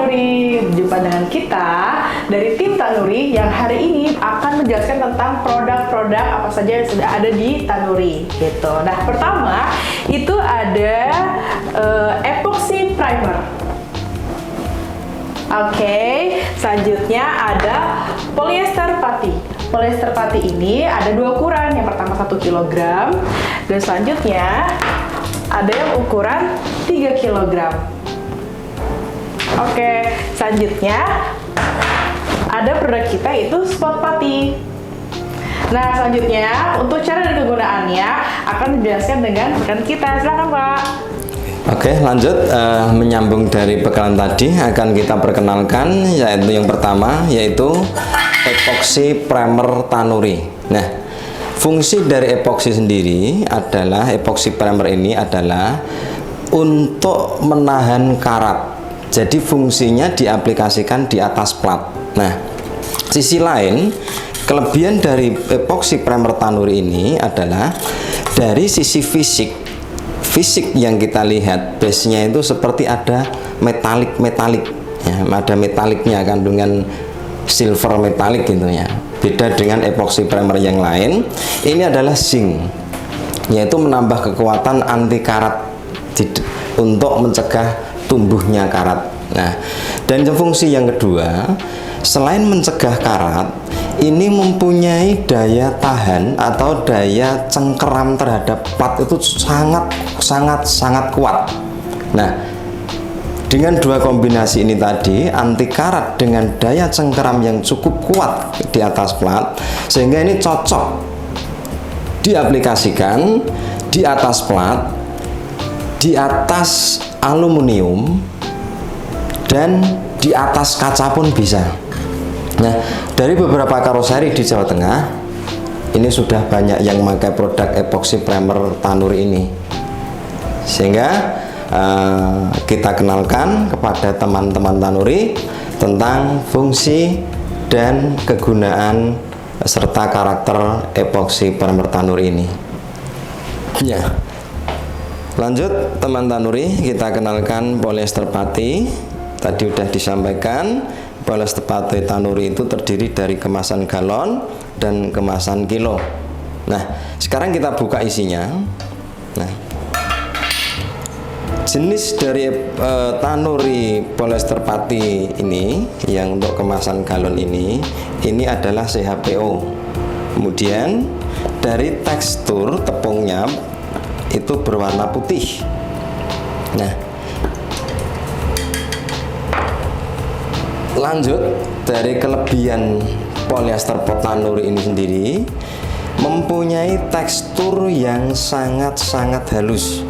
Tanuri. Jumpa dengan kita dari tim Tanuri yang hari ini akan menjelaskan tentang produk-produk apa saja yang sudah ada di Tanuri gitu. Nah, pertama itu ada epoxy primer. Oke, selanjutnya ada polyester putty. Polyester putty ini ada dua ukuran. Yang pertama 1 kg dan selanjutnya ada yang ukuran 3 kg. Oke, selanjutnya ada produk kita itu spot putty. Nah, selanjutnya untuk cara dan kegunaannya akan dijelaskan dengan rekan kita. Silakan, Pak. Oke, lanjut menyambung dari bekalan tadi akan kita perkenalkan, yaitu yang pertama yaitu epoxy primer Tanuri. Nah, fungsi dari epoxy sendiri adalah epoxy primer ini adalah untuk menahan karat. Jadi fungsinya diaplikasikan di atas plat. Nah, sisi lain kelebihan dari epoxy primer Tanuri ini adalah dari sisi fisik yang kita lihat, base-nya itu seperti ada metalik ya, ada metaliknya, kandungan silver metalik gitu ya. Beda dengan epoxy primer yang lain, ini adalah zinc, yaitu menambah kekuatan anti karat untuk mencegah tumbuhnya karat. Nah, dan fungsi yang kedua, selain mencegah karat, ini mempunyai daya tahan atau daya cengkeram terhadap plat itu sangat kuat. Nah, dengan dua kombinasi ini tadi, anti karat dengan daya cengkeram yang cukup kuat di atas plat, sehingga ini cocok diaplikasikan di atas plat, di atas aluminium, dan di atas kaca pun bisa. Nah, dari beberapa karoseri di Jawa Tengah, ini sudah banyak yang memakai produk epoxy primer Tanuri ini. Sehingga kita kenalkan kepada teman-teman Tanuri tentang fungsi dan kegunaan serta karakter epoxy primer Tanuri ini. Ya. Lanjut teman Tanuri, kita kenalkan polyester putty. Tadi sudah disampaikan, polyester putty Tanuri itu terdiri dari kemasan galon dan kemasan kilo. Nah, sekarang kita buka isinya. Nah, jenis dari Tanuri polyester putty ini yang untuk kemasan galon ini adalah CHPO. Kemudian dari tekstur tepungnya itu berwarna putih. Nah, lanjut dari kelebihan polyester Tanuri ini sendiri, mempunyai tekstur yang sangat halus.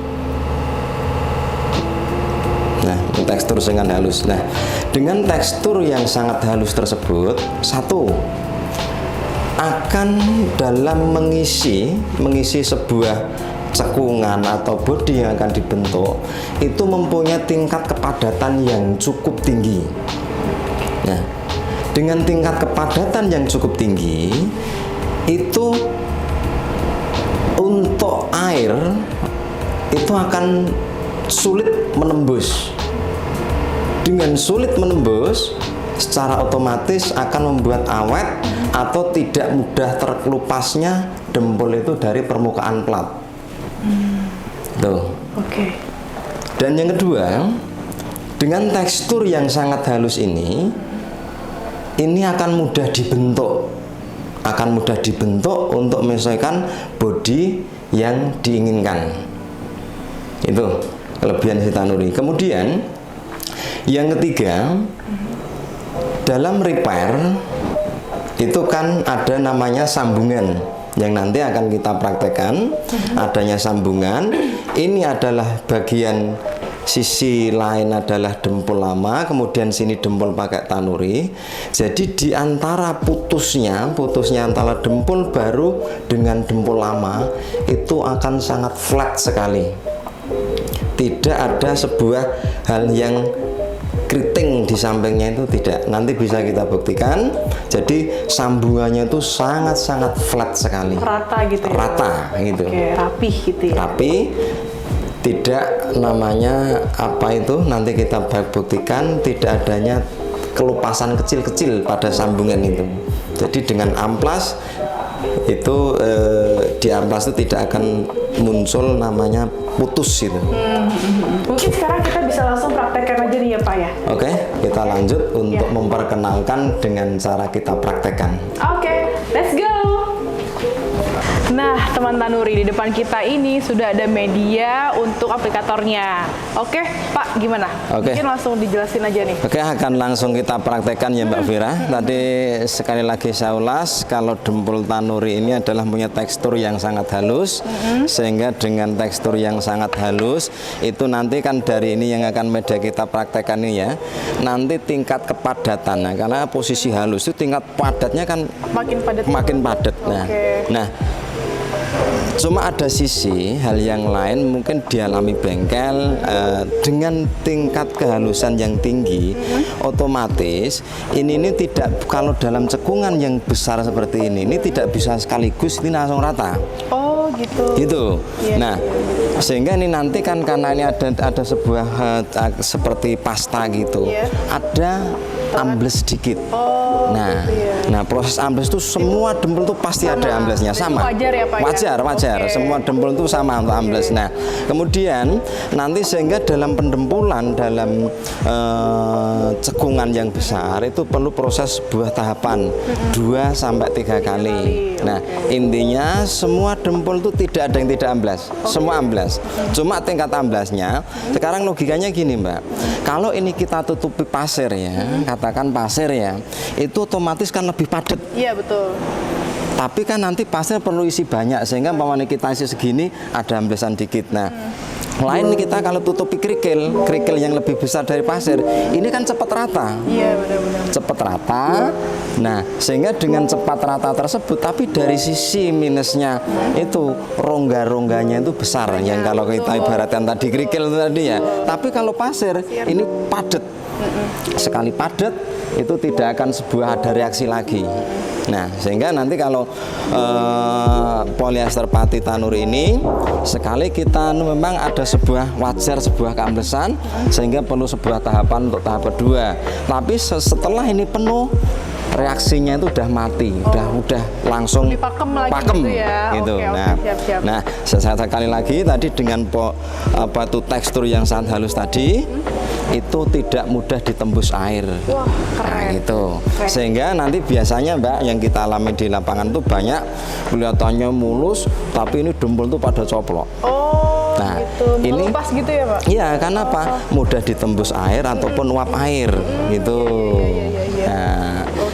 Nah, tekstur sangat halus. Nah, dengan tekstur yang sangat halus tersebut, satu, akan dalam mengisi sebuah cekungan atau bodi yang akan dibentuk, itu mempunyai tingkat kepadatan yang cukup tinggi. Nah, dengan tingkat kepadatan yang cukup tinggi, itu untuk air itu akan sulit menembus. Dengan sulit menembus, secara otomatis akan membuat awet atau tidak mudah terkelupasnya dempul itu dari permukaan plat. Tuh. Oke. Dan yang kedua, dengan tekstur yang sangat halus ini akan mudah dibentuk untuk menyesuaikan bodi yang diinginkan. Itu kelebihan si Tanuri. Kemudian yang ketiga, dalam repair itu kan ada namanya sambungan yang nanti akan kita praktekkan. Adanya sambungan, ini adalah bagian sisi lain adalah dempul lama, kemudian sini dempul pakai Tanuri. Jadi di antara putusnya antara dempul baru dengan dempul lama itu akan sangat flat sekali. Tidak ada sebuah hal yang keriting di sampingnya, itu tidak. Nanti bisa kita buktikan. Jadi sambungannya itu sangat flat sekali. Rata gitu ya? Rata gitu. Oke, rapih gitu ya? Rapi. tidak namanya apa itu, nanti kita buktikan tidak adanya kelupasan kecil-kecil pada sambungan itu. Jadi dengan amplas itu di amplas itu tidak akan muncul namanya putus gitu. Mungkin sekarang kita bisa langsung praktekkan aja nih ya Pak ya. Oke, kita lanjut untuk memperkenalkan dengan cara kita praktekkan. Oke, let's go. Nah, teman tanuri, di depan kita ini sudah ada media untuk aplikatornya. Oke, Pak, gimana? Oke. Mungkin langsung dijelasin aja nih. Oke, akan langsung kita praktekkan ya Mbak Vira. Tadi sekali lagi saya ulas, kalau dempul tanuri ini adalah punya tekstur yang sangat halus, sehingga dengan tekstur yang sangat halus, itu nanti kan dari ini yang akan media kita praktekkan ini ya, nanti tingkat kepadatan, nah, karena posisi halus itu tingkat padatnya kan makin padat. Nah, cuma ada sisi hal yang lain mungkin dialami bengkel dengan tingkat kehalusan yang tinggi, otomatis ini tidak, kalau dalam cekungan yang besar seperti ini tidak bisa sekaligus ini langsung rata. Oh gitu. Gitu. Nah, sehingga ini nanti kan karena ini ada sebuah seperti pasta gitu, ada ambles sedikit. Nah, proses ambles itu semua dempul itu pasti ada amblesnya sama. Wajar ya Pak? Wajar. Semua dempul itu sama untuk ambles. Nah, kemudian nanti sehingga dalam pendempulan, dalam cekungan yang besar itu perlu proses sebuah tahapan 2 sampai 3 kali. Nah, intinya semua dempul itu tidak ada yang tidak amblas, semua amblas. Cuma tingkat amblasnya. Sekarang logikanya gini Mbak, kalau ini kita tutupi pasir ya, katakan pasir ya, itu otomatis kan lebih padat. Iya betul. Tapi kan nanti pasir perlu isi banyak, sehingga umpamanya kita isi segini ada amblesan dikit. Nah, lain kita kalau tutupi kerikil yang lebih besar dari pasir, ini kan cepat rata. Iya benar-benar. Cepat rata. Nah, sehingga dengan cepat rata tersebut, tapi dari sisi minusnya itu rongga-rongganya itu besar. Yang kalau kita ibaratkan tadi kerikil itu tadi ya. Tapi kalau pasir ini padat. Sekali padat itu tidak akan sebuah ada reaksi lagi. Nah, sehingga nanti kalau polyester pati tanuri ini sekali kita memang ada wajar sebuah keamblesan, sehingga perlu sebuah tahapan untuk tahap kedua. Tapi setelah ini penuh, reaksinya itu udah mati, udah langsung pakem gitu. Siap. Nah, sekali lagi tadi dengan tekstur yang sangat halus tadi, itu tidak mudah ditembus air. Wah, keren. Nah, itu. Sehingga nanti biasanya Mbak yang kita alami di lapangan tuh banyak kelihatannya mulus, tapi ini dempul tuh pada coplok. Oh, nah, gitu. ini pas gitu ya Pak? Iya, karena apa? Mudah ditembus air ataupun uap air, gitu.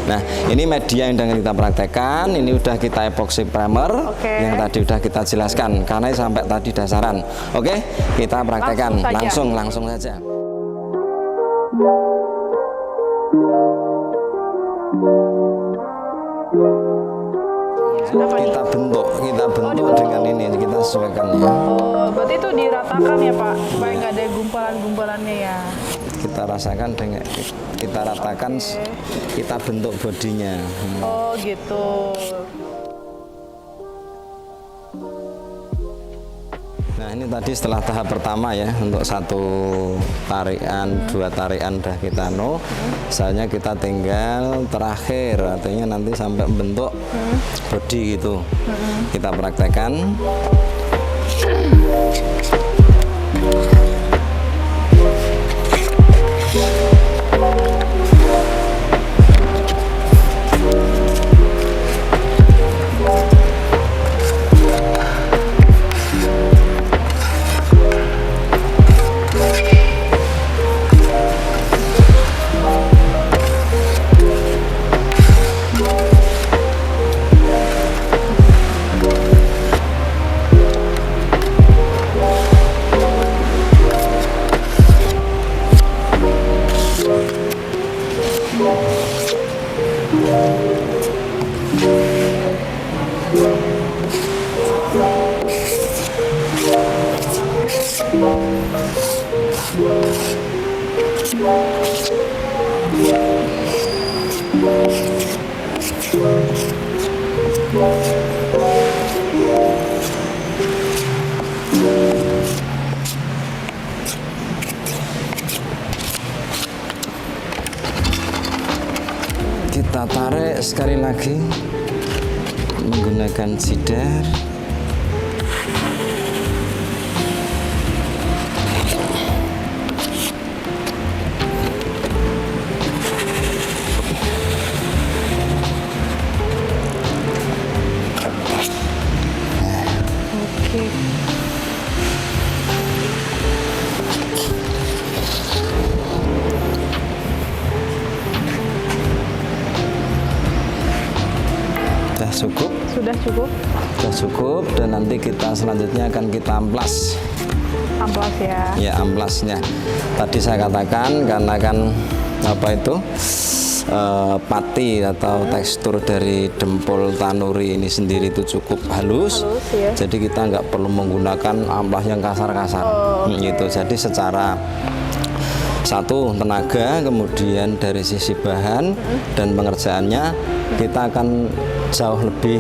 Nah, ini media yang sedang kita praktekkan. Ini udah kita epoxy primer yang tadi udah kita jelaskan, karena sampai tadi dasaran. Oke, kita praktekkan langsung saja. Kita bentuk dengan ini, kita sesuaikan ya. Oh, berarti itu diratakan ya Pak, supaya nggak ada gumpalan-gumpalannya ya. Kita rasakan dengan kita ratakan, kita bentuk bodinya. Oh gitu. Nah, ini tadi setelah tahap pertama ya, untuk 1 tarikan, 2 tarikan udah kita misalnya kita tinggal terakhir, artinya nanti sampai bentuk body gitu. Kita praktekkan. lagi menggunakan sidar. Oke. Cukup, Sudah cukup. sudah cukup, dan nanti kita selanjutnya akan kita amplas. Amplas ya. Ya, amplasnya. Tadi saya katakan karena kan apa itu pati atau tekstur dari dempul tanuri ini sendiri itu cukup halus, ya. jadi kita nggak perlu menggunakan amplas yang kasar-kasar, gitu. Jadi secara satu tenaga, kemudian dari sisi bahan dan pengerjaannya kita akan jauh lebih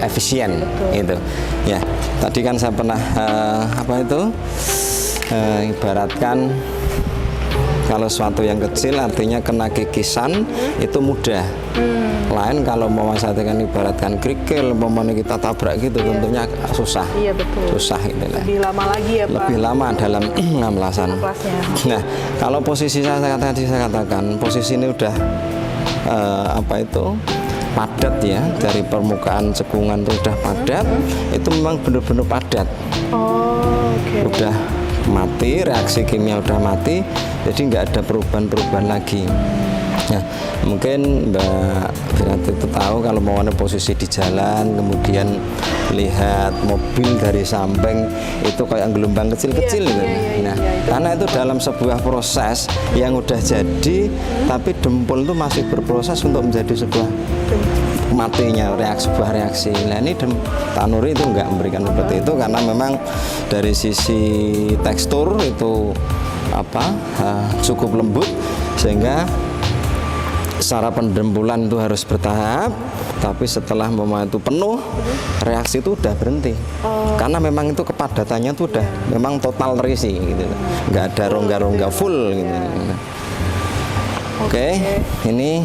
efisien itu ya. Tadi kan saya pernah apa itu ibaratkan kalau suatu yang kecil artinya kena kikisan itu mudah. Lain kalau mau saya kan ibaratkan kerikil, umpamanya kita tabrak gitu, tentunya susah. Iya betul. Susah gitu lah. Lebih lama lagi ya Pak. Lebih lama dalam amplasan. Amplasnya. Nah, kalau posisi saya katakan posisi ini udah apa itu padat ya, dari permukaan cekungan itu udah padat, itu memang benar-benar padat. Oh, oke. Udah mati, reaksi kimia udah mati, jadi nggak ada perubahan-perubahan lagi. Nah, mungkin Mbak Wiranti itu tahu kalau mau ada posisi di jalan, kemudian lihat mobil dari samping itu kayak gelombang kecil-kecil gitu. Nah, karena itu dalam sebuah proses yang udah jadi, tapi dempul itu masih berproses untuk menjadi sebuah matinya sebuah reaksi. Nah, ini tanuri itu nggak memberikan seperti itu karena memang dari sisi tekstur itu apa cukup lembut, sehingga secara pendempulan itu harus bertahap, tapi setelah itu penuh, reaksi itu udah berhenti. Karena memang itu kepadatannya itu udah memang total terisi gitu. Nggak ada rongga-rongga full gitu. Oke, ini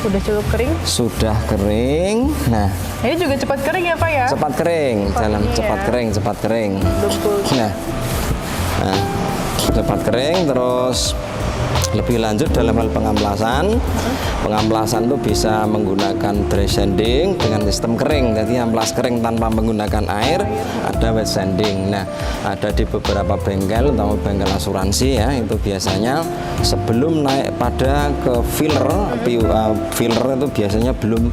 Udah cukup kering? sudah kering. Nah, Ini juga cepat kering ya Pak ya? cepat kering, dalam ini cepat ya. kering, cepat kering. Dempul. Nah, cepat kering. Terus lebih lanjut dalam hal pengamplasan, pengamplasan itu bisa menggunakan dry sanding dengan sistem kering. Jadi amplas kering tanpa menggunakan air, ada wet sanding. Nah, ada di beberapa bengkel atau bengkel asuransi ya, itu biasanya sebelum naik pada ke filler, filler itu biasanya belum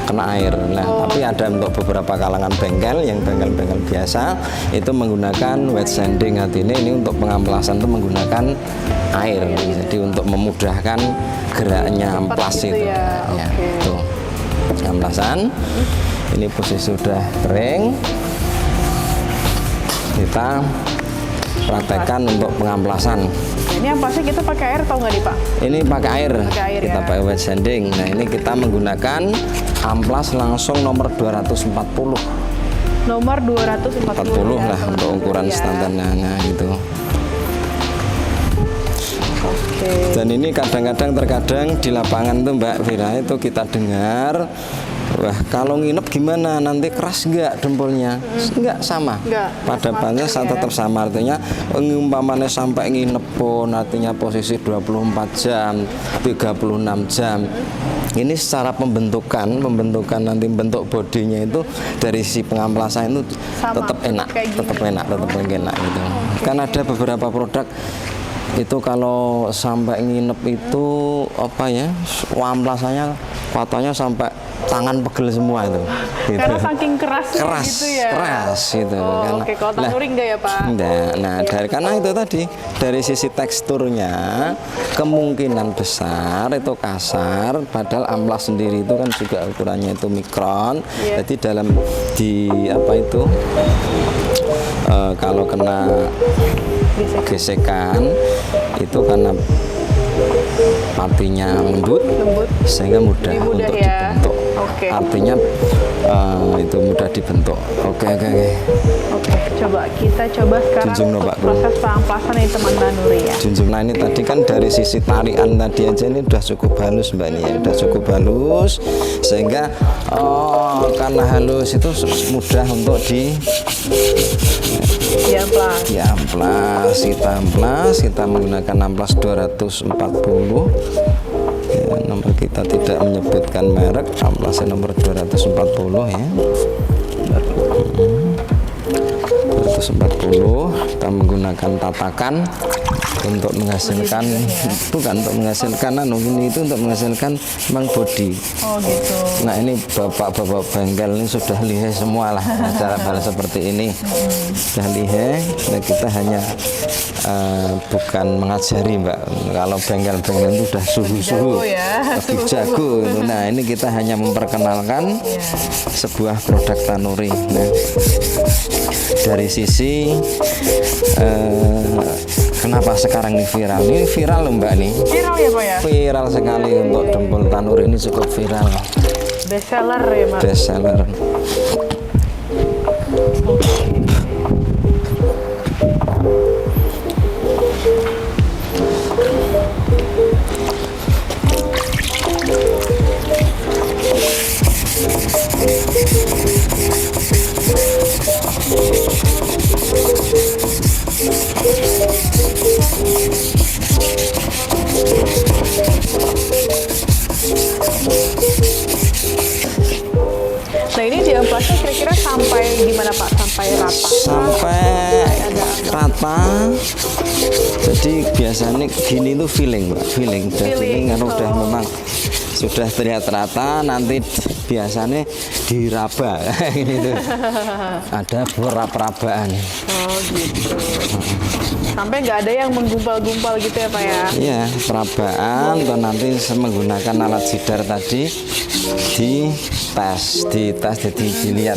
kena air. Nah, tapi ada untuk beberapa kalangan bengkel yang bengkel-bengkel biasa itu menggunakan wet sanding. Artinya ini untuk pengamplasan itu menggunakan air. Jadi untuk memudahkan geraknya amplas gitu itu. ya. Ya, Oke. tuh. Amplasan. Ini posisi sudah kering. Kita praktekkan untuk pengamplasan. Ini amplasnya kita pakai air atau nggak nih Pak? Ini pakai air, Pakai air kita ya. pakai wet sanding. Nah, ini kita menggunakan amplas langsung nomor 240. Nomor 240 40 ya, lah untuk teman-teman ukuran ya. standarnya, nah gitu. Oke. Dan ini terkadang di lapangan tuh Mbak Vira itu kita dengar, wah kalau nginep gimana, nanti keras nggak dempulnya? Nggak, sama. Nggak, Pada panasnya ya. tetap sama, artinya umpamanya sampai nginep pun artinya posisi 24 jam, 36 jam. Ini secara pembentukan nanti bentuk bodinya itu dari si pengamplasan itu Sama, tetap enak, kayak gini. tetap enak gitu. Kan ada beberapa produk itu kalau sampai nginep itu apa ya, amplasannya katanya sampai tangan pegel semua itu. Gitu. Karena saking kerasnya gitu ya. Keras gitu. Oh, Karena- oke. Kalau tanuri enggak ya Pak? Enggak. Nah, karena itu tadi dari sisi teksturnya kemungkinan besar itu kasar, padahal amplas sendiri itu kan juga ukurannya itu mikron. Iya. Jadi dalam di apa itu kalau kena gesekan itu karena patinya lembut, sehingga mudah Lebih mudah untuk ya. dibentuk. Oke. Artinya itu mudah dibentuk. Oke. Oke, coba coba kita sekarang Junjung no, untuk Pak. proses pengamplasan nih teman tanuri ya. Junjung. Nah ini tadi kan dari sisi tarian tadi aja ini udah cukup halus mbak, ini ya udah cukup halus sehingga karena halus itu mudah untuk diamplas. Kita menggunakan amplas 240 ya, nomor kita tidak menyebutkan merek, amplasnya nomor 240 ya. 240 kita menggunakan tatakan untuk menghasilkan untuk menghasilkan ini itu untuk menghasilkan memang body. Oh gitu. Nah ini bapak-bapak bengkel ini sudah lihai semua lah cara hal seperti ini. Sudah lihai. Nah kita hanya bukan mengajari mbak. Kalau bengkel-bengkel itu sudah suhu-suhu lebih jago. Nah ini kita hanya memperkenalkan sebuah produk tanuri. Nah dari sisi kenapa sekarang ini viral? Ini viral loh mbak nih. Viral ya Pak ya? Viral sekali untuk dempul tanuri ini cukup viral. Best seller ya Pak? Best seller. Nah ini diamplasnya kira-kira sampai gimana Pak? Sampai rata? Sampai rata. Jadi biasanya gini tuh feeling mbak, feeling karena udah memang sudah terlihat rata, nanti biasanya diraba gitu. Ada perabaan. Oh gitu. Sampai nggak ada yang menggumpal-gumpal gitu ya Pak ya? Iya, perabaan atau nanti menggunakan alat sidar tadi dites jadi dilihat.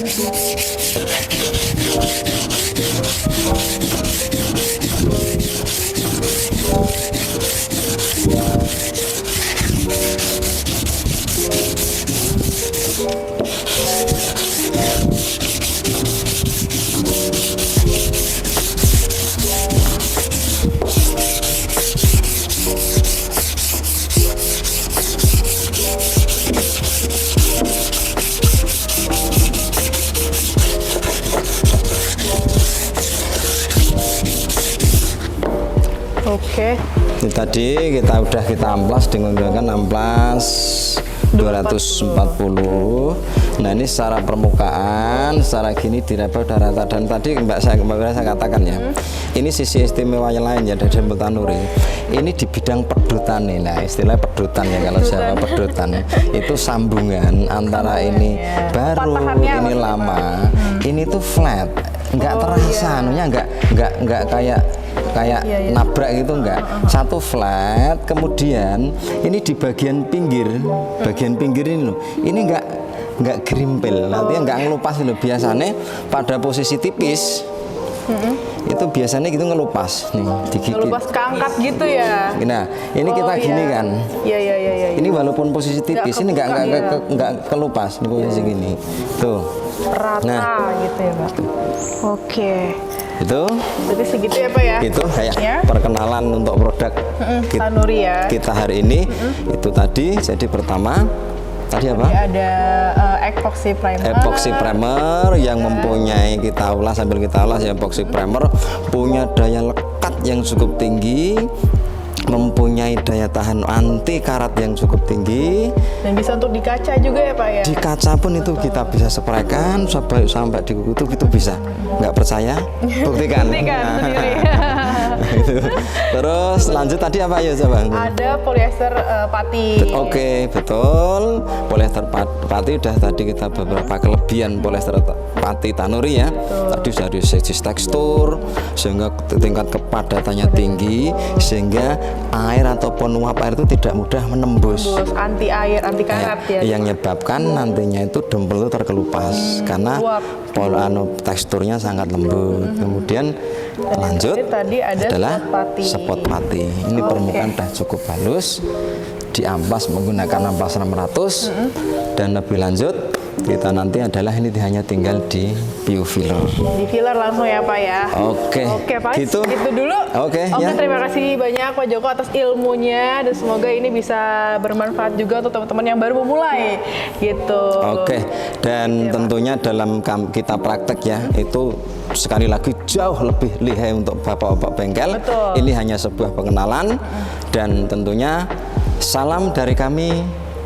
Oke. Ini tadi kita amplas dengan menggunakan amplas 240. Nah ini secara permukaan, secara gini diraba udah rata. Dan tadi mbak saya katakan ya, ini sisi istimewa yang lain ya dari dempul tanuri. Ini di bidang pedutan nih, nah istilah pedutan ya kalau Jawa pedutan itu sambungan antara ini baru, ini lama, ini tuh flat, nggak terasa, nggak kayak nabrak gitu enggak. Satu flat, kemudian ini di bagian pinggir ini loh. Ini enggak gerimpel, nanti enggak ngelupas loh. Biasanya pada posisi tipis itu biasanya gitu ngelupas nih, digigit. Ngelupas keangkat gitu ya. Nah, ini kita gini kan. Iya. Ini walaupun posisi tipis, ini enggak kelupas di posisi gini. Tuh. Rata gitu ya, Pak. Oke. Itu berarti segitu ya Pak ya? Itu kayak perkenalan untuk produk tanuri ya kita hari ini. Itu tadi, jadi pertama tadi apa? Jadi ada epoxy primer yang mempunyai, kita ulas sambil kita ulas ya. Epoxy primer punya daya lekat yang cukup tinggi, mempunyai daya tahan anti karat yang cukup tinggi, dan bisa untuk di kaca juga ya Pak ya? Di kaca pun itu kita bisa spraykan sampai di kuku itu bisa. Nggak percaya? Buktikan. Sendiri. Terus lanjut tadi apa ya coba? Ada polyester pati. Oke, betul. Polyester pati udah tadi kita beberapa kelebihan polyester pati tanuri ya. Tadi dari segi tekstur sehingga tingkat kepadatannya tinggi, sehingga air ataupun uap air itu tidak mudah menembus. Anti air, anti karat ya. Yang menyebabkan nantinya itu dempul itu terkelupas karena teksturnya sangat lembut. Kemudian lanjut tadi adalah spot pati. Ini permukaan sudah cukup halus, diamplas menggunakan amplas 600 dan lebih lanjut kita nanti adalah ini hanya tinggal di view filler. Di filler langsung ya Pak ya. Oke. Oke Pak, Gitu. itu dulu. Oke, ya. Terima kasih banyak Pak Joko atas ilmunya dan semoga ini bisa bermanfaat juga untuk teman-teman yang baru memulai gitu. Oke, dan tentunya dalam kita praktek ya, itu sekali lagi jauh lebih lihai untuk bapak-bapak bengkel. Betul. Ini hanya sebuah pengenalan dan tentunya salam dari kami.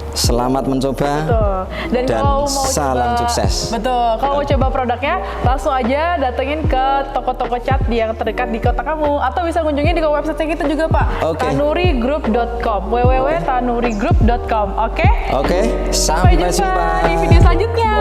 Selamat mencoba. Betul. Dan kalau mau salam coba, sukses. Betul. Kalau mau coba produknya, langsung aja datengin ke toko-toko cat yang terdekat di kota kamu, atau bisa kunjungi di website kita juga Pak. Oke. Tanurigroup.com. www.tanurigroup.com. Oke? Oke, Sampai jumpa di video selanjutnya.